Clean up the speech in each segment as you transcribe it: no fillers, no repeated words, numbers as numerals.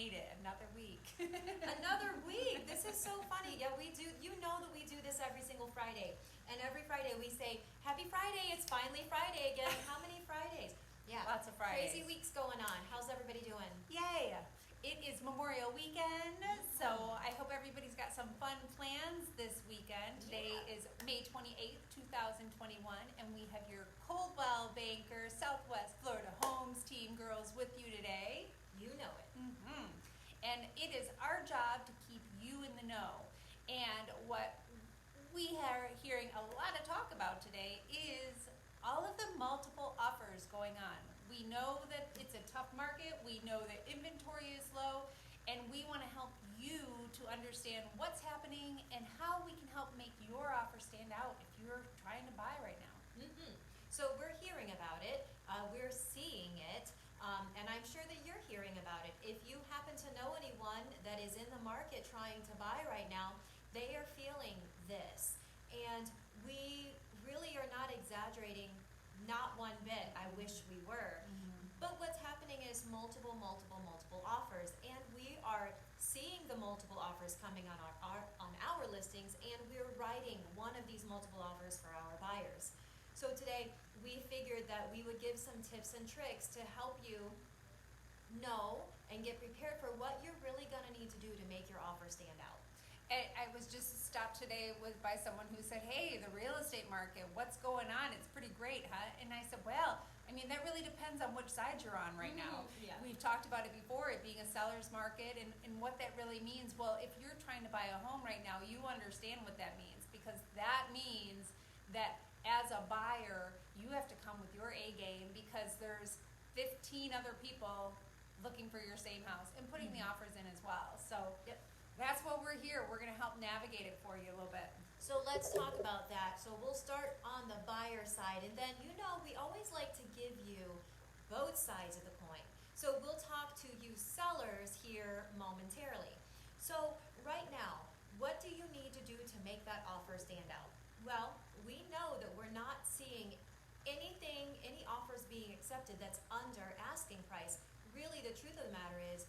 made it. Another week. Another week. This is so funny. Yeah, we do. You know that we do this every single Friday. And every Friday we say, Happy Friday, it's finally Friday again. How many Fridays? Yeah. Lots of Fridays. Crazy weeks going on. How's everybody doing? Yay! It is Memorial Weekend, so I hope everybody's got some fun plans this weekend. Today is May 28th, 2021, and we have your Coldwell Banker Southwest Florida Homes team girls with you today. You know it. And it is our job to keep you in the know. And what we are hearing a lot of talk about today is all of the multiple offers going on. We know that it's a tough market, we know that inventory is low, and we want to help you to understand what's happening and how we can help make your offer stand out if you're trying to buy right now. So we're hearing about it, we're seeing it, and I'm sure that you're hearing about it. If you happen to know anyone that is in the market trying to buy right now, they are feeling this. And we really are not exaggerating, not one bit. I wish we were. But what's happening is multiple offers, and we are seeing the multiple offers coming on our listings, and we're writing one of these multiple offers for our buyers. So today we figured that we would give some tips and tricks to help you know and get prepared for what you're really going to need to do to make your offer stand out. I was just stopped today by someone who said, hey, the real estate market, what's going on? It's pretty great, huh? And I said, well, I mean, that really depends on which side you're on right now. Yeah. We've talked about it before, it being a seller's market, and what that really means. Well, if you're trying to buy a home right now, you understand what that means, because that means that as a buyer, you have to come with your A game, because there's 15 other people looking for your same house and putting the offers in as well. So that's what we're here. We're going to help navigate it for you a little bit. So let's talk about that. So we'll start on the buyer side, and then we always like to give you both sides of the coin. So we'll talk to you sellers here momentarily. So right now, what do you need to do to make that offer stand out? Well, we know that we're not seeing any offers being accepted that's under asking price. Really, the truth of the matter is,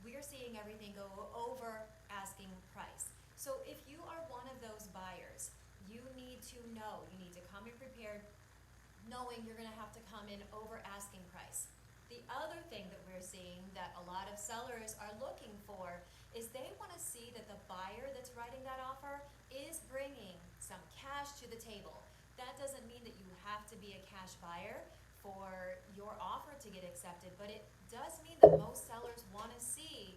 we're seeing everything go over asking price. So if you are one of those buyers, you need to come in prepared, knowing you're going to have to come in over asking price. The other thing that we're seeing that a lot of sellers are looking for is they want to see that the buyer that's writing that offer is bringing some cash to the table. That doesn't mean that you have to be a cash buyer for your offer to get accepted, but it does mean that most sellers want to see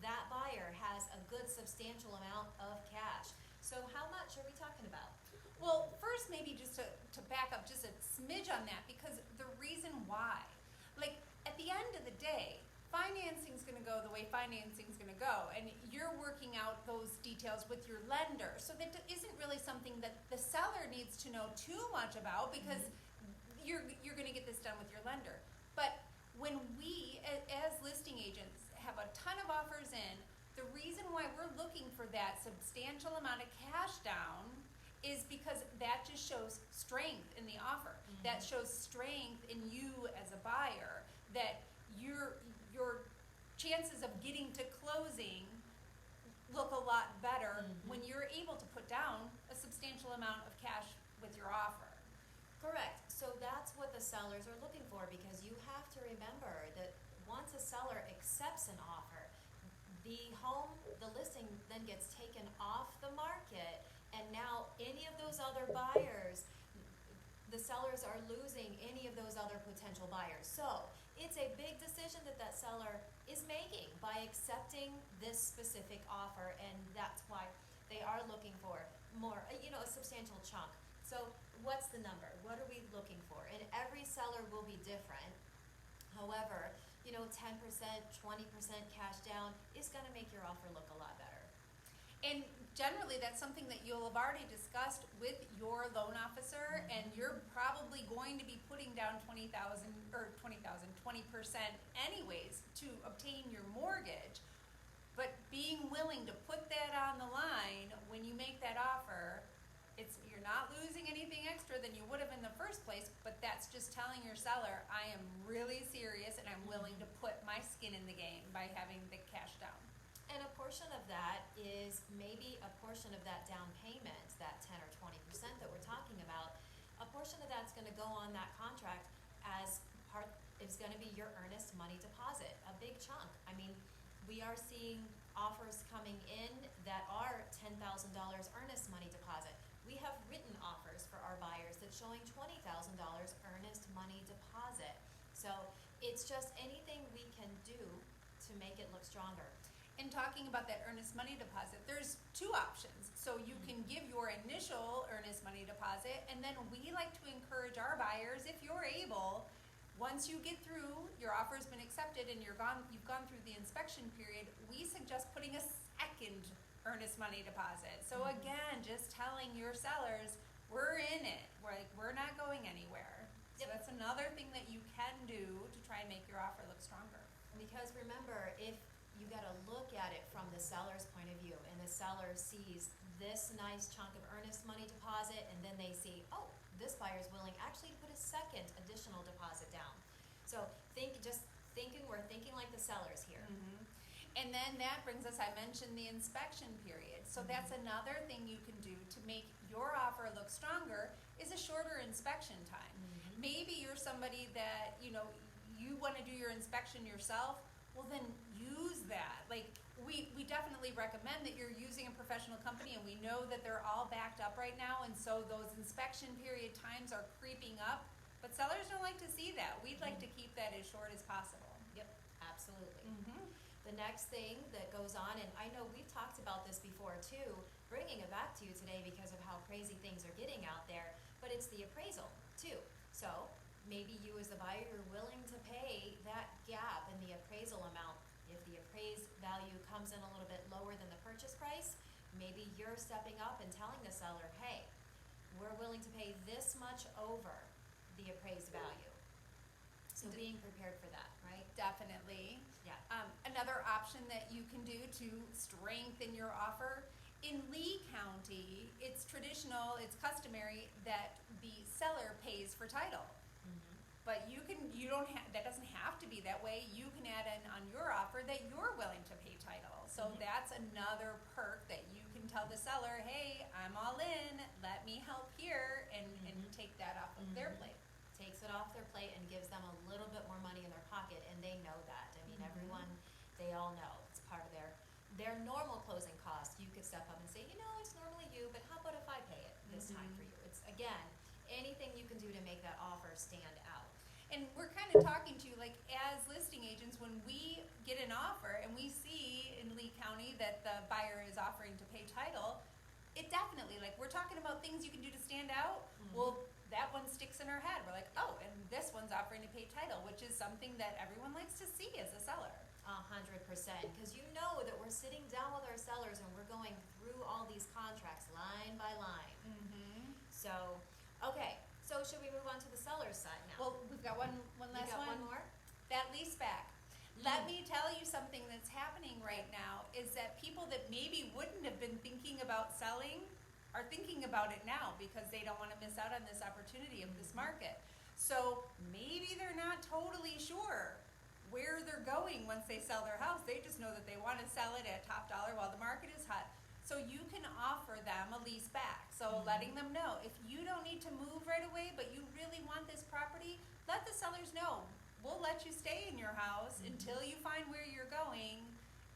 that buyer has a good substantial amount of cash. So how much are we talking about? Well, first, maybe just to back up just a smidge on that, because the reason why, like, at the end of the day, financing's going to go the way financing's going to go, and you're working out those details with your lender. So that isn't really something that the seller needs to know too much about, because you're going to get this done with your lender. But when we, as listing agents, have a ton of offers in, the reason why we're looking for that substantial amount of cash down is because that just shows strength in the offer. That shows strength in you as a buyer, that your chances of getting to closing look a lot better when you're able to put down a substantial amount of cash with your offer. Correct. So that's what the sellers are looking for, because you have to remember that once a seller accepts an offer, the listing then gets taken off the market, and now any of those other buyers, the sellers are losing any of those other potential buyers. So it's a big decision that seller is making by accepting this specific offer, and that's why they are looking for more, a substantial chunk. So what's the number? What are we looking for? And every seller will be different. However, 10%, 20% cash down is going to make your offer look a lot better. And generally, that's something that you'll have already discussed with your loan officer, and you're probably going to be putting down 20% anyways to obtain your mortgage. But being willing to put that on the line when you make that offer, you're not losing anything extra than you would have in the first place, but that's just telling your seller, I am really serious and I'm willing to put my my skin in the game by having the cash down. And a portion of that is maybe a portion of that down payment, that 10 or 20% that we're talking about. A portion of that's going to go on that contract as part is going to be your earnest money deposit, a big chunk. I mean, we are seeing offers coming in that are $10,000 earnest money deposit. We have written offers for our buyers that's showing $20,000 earnest money deposit. So it's just anything we can do to make it look stronger. In talking about that earnest money deposit, there's two options. So you can give your initial earnest money deposit, and then we like to encourage our buyers, if you're able, once you get through, your offer's been accepted and you've gone through the inspection period, we suggest putting a second earnest money deposit. So again, just telling your sellers, we're in it. We're not going anywhere. So Yep. that's another thing that you can do to try and make your offer look stronger. Because remember, if you got to look at it from the seller's point of view, and the seller sees this nice chunk of earnest money deposit, and then they see, oh, this buyer's willing actually to put a second additional deposit down. So we're thinking like the sellers here. Mm-hmm. And then that brings us, I mentioned the inspection period. So that's another thing you can do to make your offer look stronger is a shorter inspection time. Mm-hmm. Maybe you're somebody that, you want to do your inspection yourself. Well, then use that. Like, we definitely recommend that you're using a professional company, and we know that they're all backed up right now, and so those inspection period times are creeping up. But sellers don't like to see that. We'd like to keep that as short as possible. Yep, absolutely. Mm-hmm. The next thing that goes on, and I know we've talked about this before too, bringing it back to you today because of how crazy things are getting out there, but it's the appraisal too. So maybe you as the buyer are willing to pay that gap in the appraisal amount. If the appraised value comes in a little bit lower than the purchase price, maybe you're stepping up and telling the seller, hey, we're willing to pay this much over the appraised value. So being prepared for that, right? Definitely. Yeah. Another option that you can do to strengthen your offer, in Lee County, it's traditional, it's customary that the seller pays for title. But that doesn't have to be that way. You can add in on your offer that you're willing to pay title. So that's another perk that you can tell the seller, hey, I'm all in, let me help here, and take that off of their plate. Takes it off their plate and gives them a little bit more money in their pocket, and they know that. I mean, everyone, they all know it's part of their normal closing cost. You could step up and say, it's normally you, but how about if I pay it this time for you? It's, again, anything you can do to make that offer stand out. And we're kind of talking to you, like, as listing agents, when we get an offer and we see in Lee County that the buyer is offering to pay title, it definitely, like, we're talking about things you can do to stand out. Well, that one sticks in our head. We're like, oh, and this one's offering to pay title, which is something that everyone likes to see as a seller. 100%, because you know that we're sitting down with our sellers and we're going through all these contracts line by line. So, okay, so should we move on to the seller's side now? Well, we've got one last got one. one more? That lease back. Let me tell you something that's happening right now is that people that maybe wouldn't have been thinking about selling are thinking about it now because they don't want to miss out on this opportunity of this market. So maybe they're not totally sure where they're going once they sell their house. They just know that they want to sell it at top dollar while the market is hot. So you can offer them a lease back. So letting them know, if you don't need to move right away, but you really want this property, let the sellers know. We'll let you stay in your house until you find where you're going.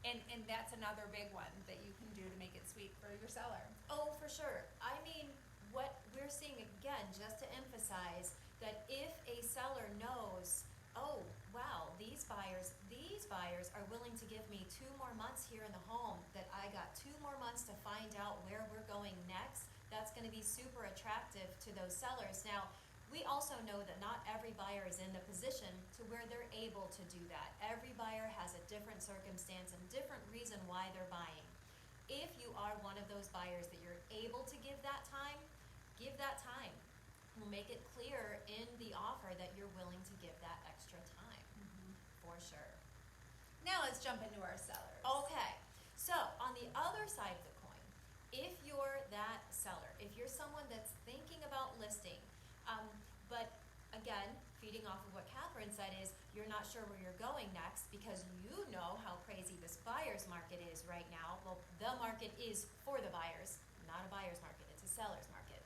And that's another big one that you can do to make it sweet for your seller. Oh, for sure. I mean, what we're seeing again, just to emphasize, that if a seller knows, oh, wow, these buyers are willing to give me 2 more months here in the home, that I got 2 more months to find out where we're going next, that's going to be super attractive to those sellers. Now, we also know that not every buyer is in the position to where they're able to do that. Every buyer has a different circumstance and different reason why they're buying. If you are one of those buyers that you're able to give that time, give that time. We'll make it clear in the offer that you're willing to give that extra time, for sure. Now let's jump into our sellers. Okay, so on the other side of the coin, if you're that seller, if you're someone that's thinking about listing, but again, feeding off of what Catherine said is, you're not sure where you're going next because you know how crazy this buyer's market is right now. Well, the market is for the buyers, not a buyer's market, it's a seller's market.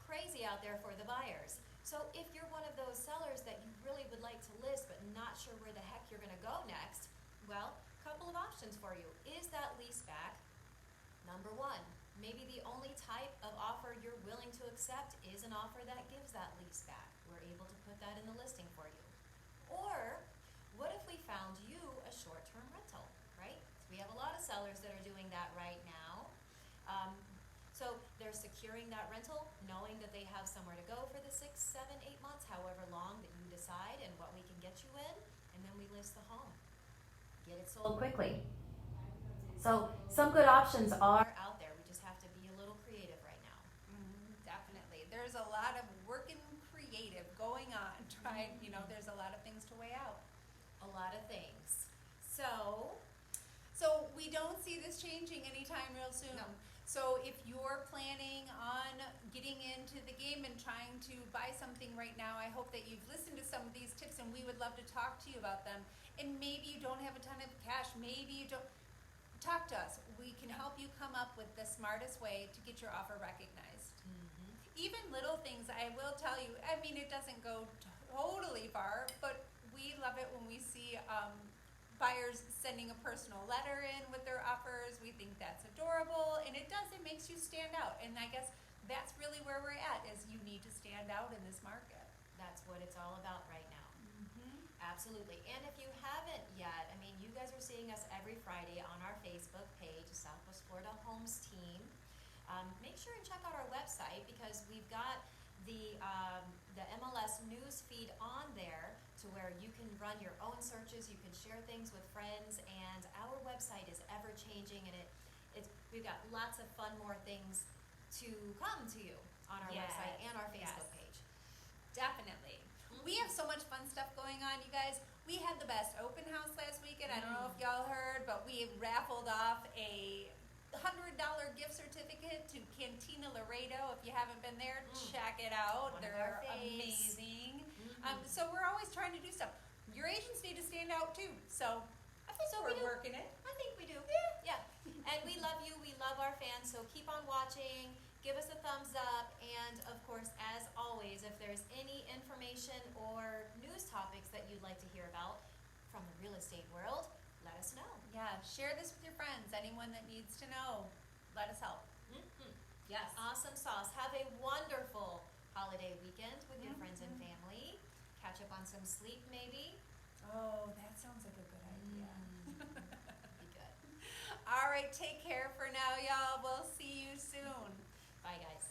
Crazy out there for the buyers. So if you're one of those sellers that you really would like to list but not sure where the heck you're gonna go next, well, couple of options for you. Is that lease back? Number one, maybe the only type of offer you're willing to accept is an offer that gives that lease back. We're able to put that in the listing for you. Or what if we found you a short-term rental, right? We have a lot of sellers that are doing that right now. So they're securing that rental, knowing that they have somewhere to go for the 6, 7, 8 months, however long that you decide and what we can get you in, and then we list the home. Get it sold quickly. So some good options are out there. We just have to be a little creative right now. Definitely. There's a lot of working creative going on, trying, there's a lot of things to weigh out. A lot of things. So we don't see this changing anytime real soon. No. So if you're planning on getting into the game and trying to buy something right now, I hope that you've listened to some of these tips and we would love to talk to you about them. And maybe you don't have a ton of cash, maybe you don't, talk to us. We can help you come up with the smartest way to get your offer recognized. Even little things, I will tell you, it doesn't go totally far, but we love it when we see buyers sending a personal letter in with their offers. We think that's adorable, and it makes you stand out. And I guess that's really where we're at, is you need to stand out in this market. that's what it's all about right now. Absolutely. And if you haven't yet, you guys are seeing us every Friday on our Facebook page, Southwest Florida Homes Team. Make sure and check out our website because we've got the MLS news feed on there to where you can run your own searches, you can share things with friends, and our website is ever changing, and we've got lots of fun more things to come to you on our website and our Facebook page. Definitely. We have so much fun stuff going on, you guys. We had the best open house last weekend. I don't know if y'all heard, but we raffled off a $100 gift certificate to Cantina Laredo. If you haven't been there, check it out. One of They're our faves. amazing. So we're always trying to do stuff. Your agents need to stand out too. So I think So we we're do. working it. I think we do. Yeah. And we love you. We love our fans. So keep on watching. Give us a thumbs up. And of course, as always, if there's any information or news topics that you'd like to hear about from the real estate world, let us know. Yeah, share this with your friends. Anyone that needs to know, let us help. Yes. Awesome sauce. Have a wonderful holiday weekend with your friends and family. Catch up on some sleep, maybe. Oh, that sounds like a good idea. Be good. All right, take care for now, y'all. We'll see you soon. Bye, guys.